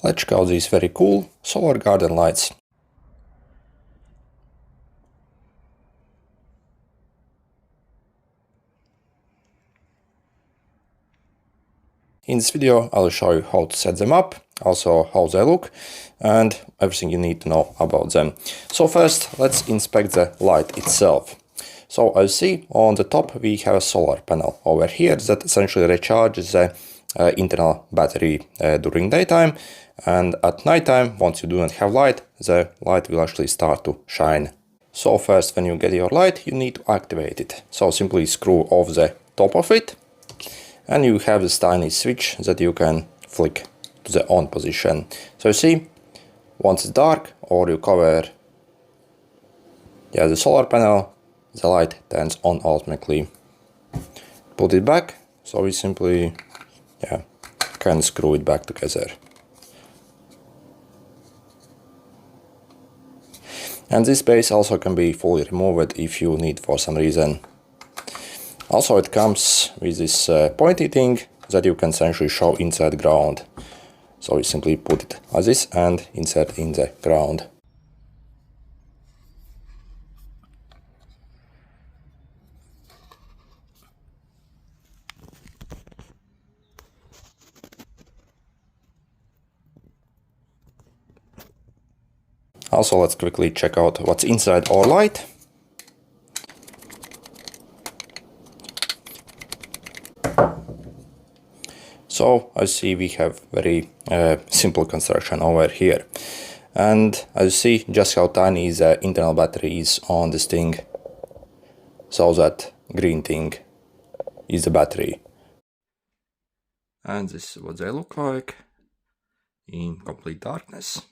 Let's check out these very cool solar garden lights. In this video, I'll show you how to set them up, also how they look, and everything you need to know about them. So first, let's inspect the light itself. So as you see, on the top we have a solar panel over here that essentially recharges the internal battery during daytime, and at nighttime, once you do not have light, the light will actually start to shine. So first, when you get your light, you need to activate it. So simply screw off the top of it, and you have this tiny switch that you can flick to the on position. So you see, once it's dark or you cover the solar panel, the light turns on automatically. Put it back, so we simply can screw it back together. And this base also can be fully removed if you need for some reason. Also, it comes with this pointy thing that you can essentially show inside ground. So you simply put it as this and insert in the ground. Also, let's quickly check out what's inside our light. So as you see, we have very simple construction over here. And as you see, just how tiny the internal battery is on this thing. So that green thing is the battery. And this is what they look like in complete darkness.